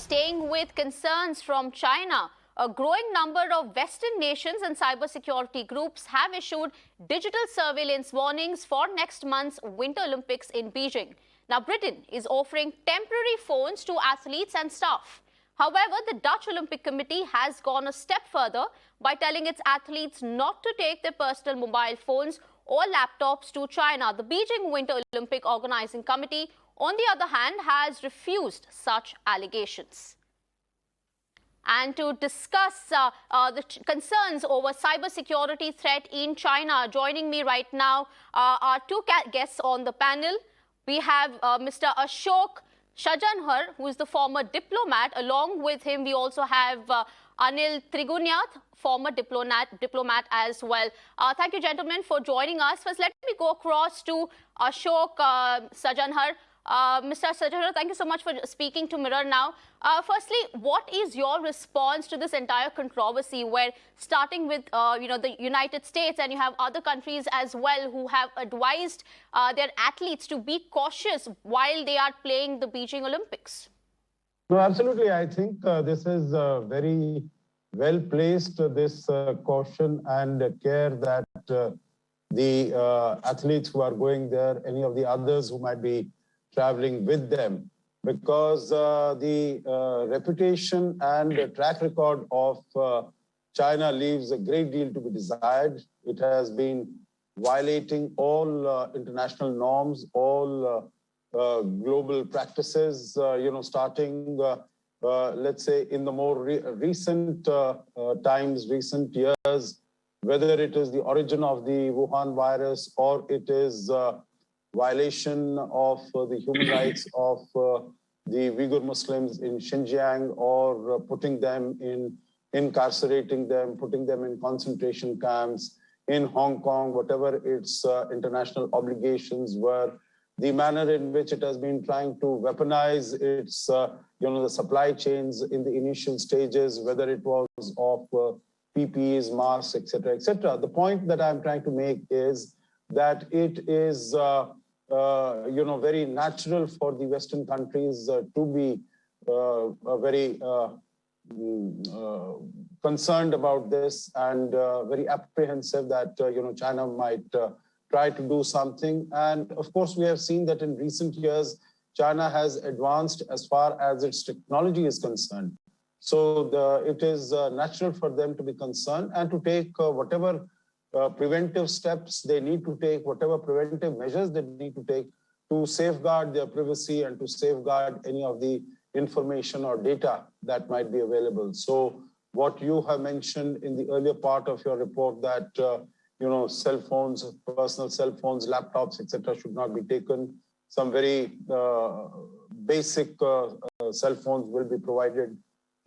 staying with concerns from China, a growing number of Western nations and cybersecurity groups have issued digital surveillance warnings for next month's Winter Olympics in Beijing. Now, Britain is offering temporary phones to athletes and staff. However, the Dutch Olympic Committee has gone a step further by telling its athletes not to take their personal mobile phones or laptops to China. The Beijing Winter Olympic Organizing Committee, on the other hand, has refused such allegations. And to discuss the concerns over cybersecurity threat in China, joining me right now are two guests on the panel. We have Mr. Ashok Shajanhar, who is the former diplomat. Along with him, we also have Anil Trigunyat, former diplomat as well. Thank you, gentlemen, for joining us. First, let me go across to Ashok Shajanhar. Mr. Shajanhar, thank you so much for speaking to Mirror Now. Firstly, what is your response to this entire controversy, where starting with the United States, and you have other countries as well who have advised their athletes to be cautious while they are playing the Beijing Olympics? No, absolutely. I think this is very well placed, this caution and care that the athletes who are going there, any of the others who might be traveling with them, because the reputation and the track record of China leaves a great deal to be desired. It has been violating all international norms, all global practices, starting, let's say, in the more recent times, recent years, whether it is the origin of the Wuhan virus or it is violation of the human rights of the Uyghur Muslims in Xinjiang, or putting them incarcerating them, putting them in concentration camps in Hong Kong, whatever its international obligations were, the manner in which it has been trying to weaponize its, the supply chains in the initial stages, whether it was of PPEs, masks, etc., etc. The point that I'm trying to make is that it is very natural for the Western countries to be very concerned about this, and very apprehensive that China might try to do something. And of course, we have seen that in recent years, China has advanced as far as its technology is concerned. So it is natural for them to be concerned and to take whatever preventive steps they need to take, whatever preventive measures they need to take to safeguard their privacy and to safeguard any of the information or data that might be available. So what you have mentioned in the earlier part of your report, that cell phones, personal cell phones, laptops, etc., should not be taken. Some very basic cell phones will be provided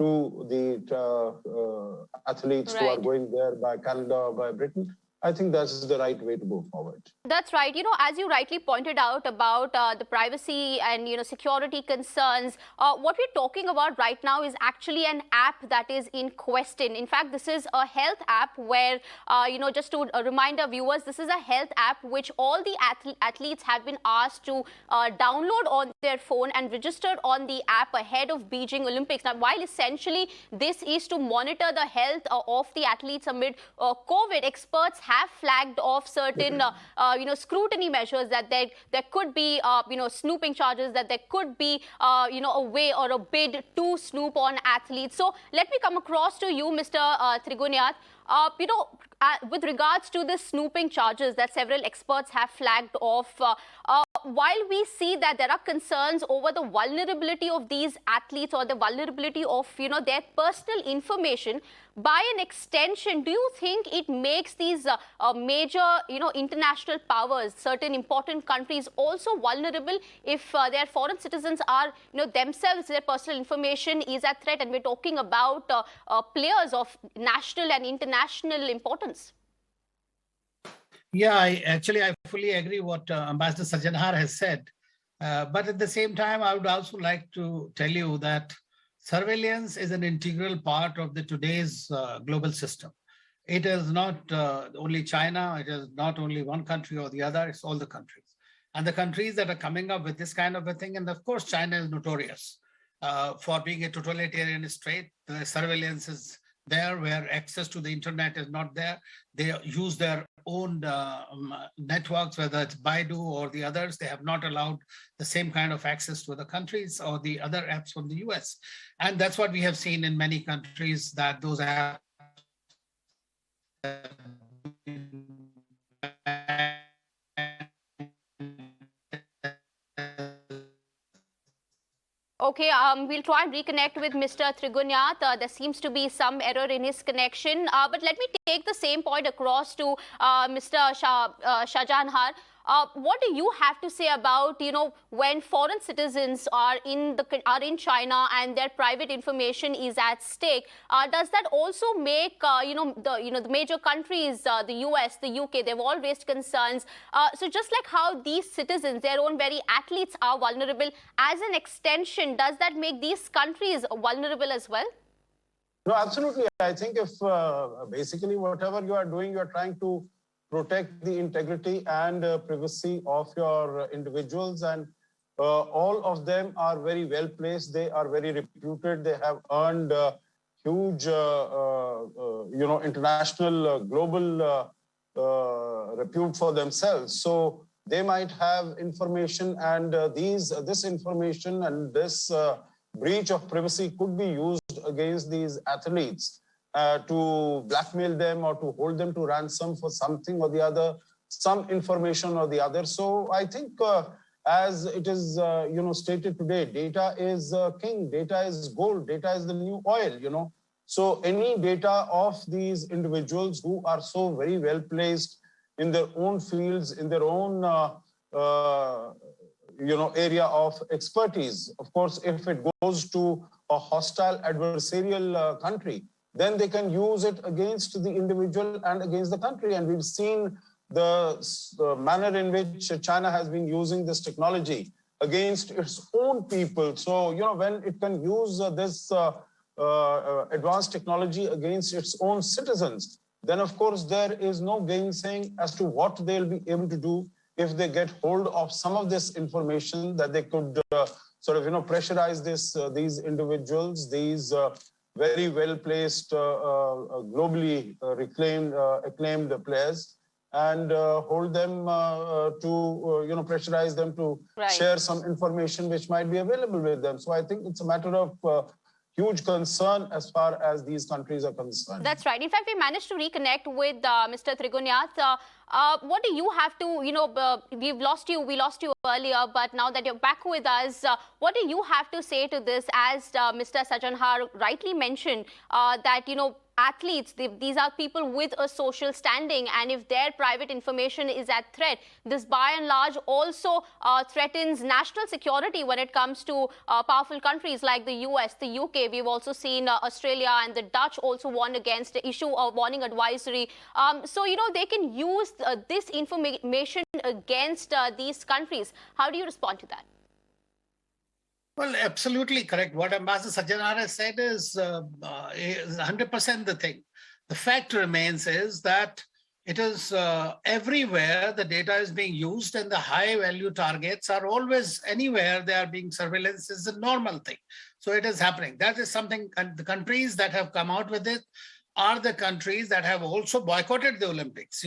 to the athletes who are going there by Canada or by Britain. I think that's the right way to go forward. That's right. As you rightly pointed out about the privacy and, security concerns, what we're talking about right now is actually an app that is in question. In fact, this is a health app where, just to remind our viewers, this is a health app which all the athletes have been asked to download on their phone and register on the app ahead of Beijing Olympics. Now, while essentially this is to monitor the health of the athletes amid COVID, experts have flagged off certain scrutiny measures, that there could be snooping charges, that there could be a way or a bid to snoop on athletes. So let me come across to you, Mr. Trigunyat. With regards to the snooping charges that several experts have flagged off, while we see that there are concerns over the vulnerability of these athletes or the vulnerability of their personal information, by an extension, do you think it makes these major international powers, certain important countries, also vulnerable if their foreign citizens are themselves, their personal information is at threat? And we're talking about players of national and international importance. Yeah, I fully agree what Ambassador Sajanhar has said. But at the same time, I would also like to tell you that surveillance is an integral part of today's global system. It is not only China, it is not only one country or the other, it's all the countries. And the countries that are coming up with this kind of a thing, and of course, China is notorious. for being a totalitarian state. The surveillance is there where access to the internet is not there. They use their own networks, whether it's Baidu or the others. They have not allowed the same kind of access to the countries or the other apps from the US. And that's what we have seen in many countries, that those apps Okay, we'll try and reconnect with Mr. Trigunyat. There seems to be some error in his connection. But let me take the same point across to Mr. Shahjahanhar. What do you have to say about, when foreign citizens are in China and their private information is at stake? Does that also make the major countries, the US, the UK, they've all raised concerns. So just like how these citizens, their own very athletes, are vulnerable, as an extension, does that make these countries vulnerable as well? No, absolutely. I think if basically whatever you are doing, you are trying to protect the integrity and privacy of your individuals, and all of them are very well placed. They are very reputed. They have earned huge, international, global repute for themselves. So they might have information, and this information and this breach of privacy could be used against these athletes. To blackmail them or to hold them to ransom for something or the other, some information or the other. So I think as it is stated today, data is king, data is gold, data is the new oil, So any data of these individuals who are so very well placed in their own fields, in their own area of expertise, of course, if it goes to a hostile adversarial country, then they can use it against the individual and against the country. And we've seen the manner in which China has been using this technology against its own people. So, when it can use this advanced technology against its own citizens, then of course there is no gainsaying as to what they'll be able to do if they get hold of some of this information, that they could pressurize these individuals, these very well-placed, globally acclaimed players, and hold them to, pressurize them to share some information which might be available with them. So I think it's a matter of huge concern as far as these countries are concerned. That's right. In fact, we managed to reconnect with Mr. Trigunyat. What do you have to, we lost you earlier, but now that you're back with us, what do you have to say to this? As Mr. Shahjahanhar rightly mentioned, that, athletes, these are people with a social standing, and if their private information is at threat, this by and large also threatens national security when it comes to powerful countries like the US, the UK. We've also seen Australia and the Dutch also warn against the issue of warning advisory. So, they can use this information against these countries. How do you respond to that? Well, absolutely correct. What Ambassador Shahjahanhar has said is 100% the thing. The fact remains is that it is everywhere the data is being used, and the high value targets are always anywhere they are being surveillance is a normal thing. So it is happening. That is something, and the countries that have come out with it are the countries that have also boycotted the Olympics,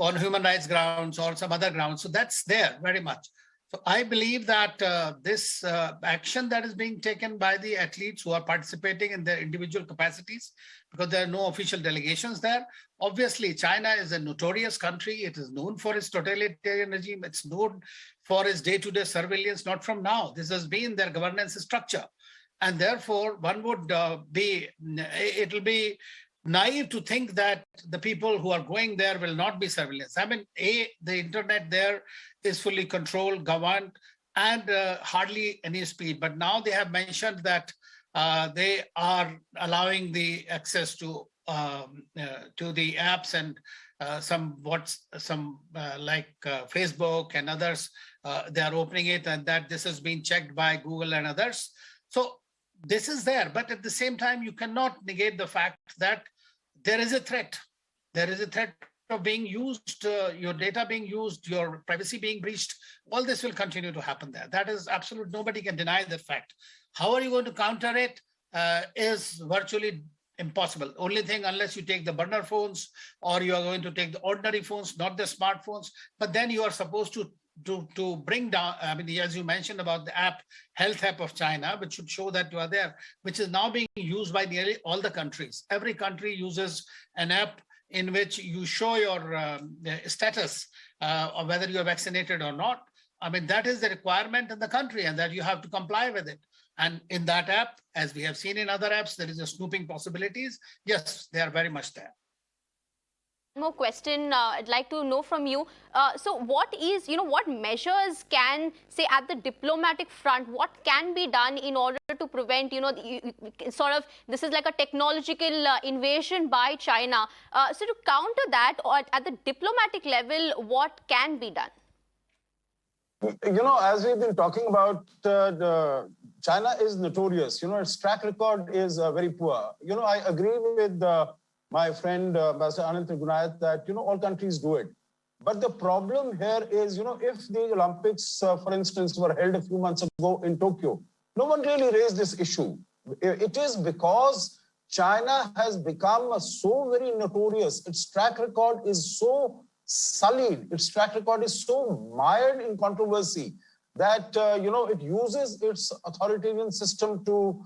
on human rights grounds or some other grounds. So that's there very much. So I believe that this action that is being taken by the athletes who are participating in their individual capacities, because there are no official delegations there. Obviously, China is a notorious country. It is known for its totalitarian regime. It's known for its day-to-day surveillance, not from now. This has been their governance structure. And therefore, one would it will be naive to think that the people who are going there will not be surveillance. I mean, the internet there is fully controlled, governed, and hardly any speed. But now they have mentioned that they are allowing the access to the apps and like Facebook and others. They are opening it, and that this has been checked by Google and others. So this is there, but at the same time, you cannot negate the fact that there is a threat. There is a threat of being used, your data being used, your privacy being breached. All this will continue to happen there. That is absolute. Nobody can deny the fact. How are you going to counter it is virtually impossible. Only thing, unless you take the burner phones or you are going to take the ordinary phones, not the smartphones, but then you are supposed to bring down, I mean, as you mentioned about the app, health app of China, which should show that you are there, which is now being used by nearly all the countries. Every country uses an app in which you show your status or whether you are vaccinated or not. I mean, that is the requirement in the country and that you have to comply with it. And in that app, as we have seen in other apps, there is a snooping possibilities. Yes, they are very much there. One more question I'd like to know from you. So what is, what measures can, say, at the diplomatic front, what can be done in order to prevent, sort of, this is like a technological invasion by China. So to counter that, or at the diplomatic level, what can be done? As we've been talking about, China is notorious. Its track record is very poor. I agree with my friend, Ambassador Anand Gunayat, that, all countries do it. But the problem here is, if the Olympics, for instance, were held a few months ago in Tokyo, no one really raised this issue. It is because China has become so very notorious. Its track record is so sullied. Its track record is so mired in controversy that, it uses its authoritarian system to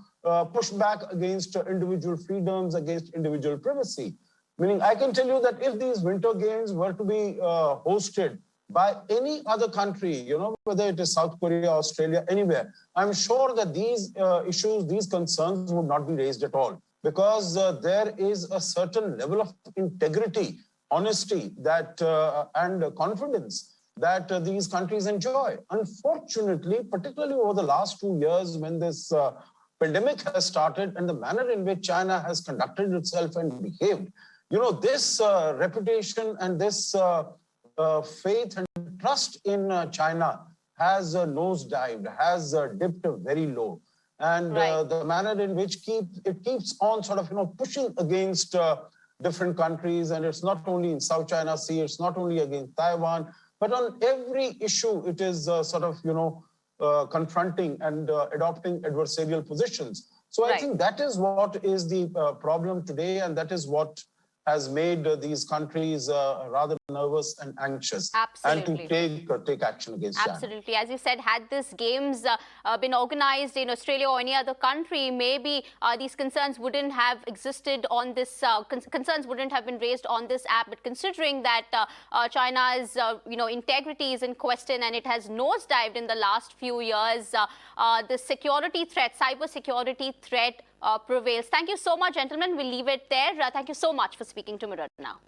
push back against individual freedoms, against individual privacy. Meaning, I can tell you that if these Winter Games were to be hosted by any other country, whether it is South Korea, Australia, anywhere, I'm sure that these issues, these concerns would not be raised at all, because there is a certain level of integrity, honesty, that and confidence that these countries enjoy. Unfortunately, particularly over the last 2 years, when this pandemic has started and the manner in which China has conducted itself and behaved, this reputation and this faith and trust in China has nosedived, has dipped very low. And the manner in which it keeps on sort of, pushing against different countries. And it's not only in South China Sea, it's not only against Taiwan, but on every issue, it is sort of, confronting and adopting adversarial positions. So I think that is what is the problem today, and that is what has made these countries rather nervous and anxious. Absolutely. And to take action against China. Absolutely. As you said, had these games been organized in Australia or any other country, maybe these concerns wouldn't have existed on this, concerns wouldn't have been raised on this app. But considering that China's, integrity is in question and it has nosedived in the last few years, the security threat, cyber security threat prevails. Thank you so much, gentlemen. We'll leave it there. Thank you so much for speaking to Mirror now.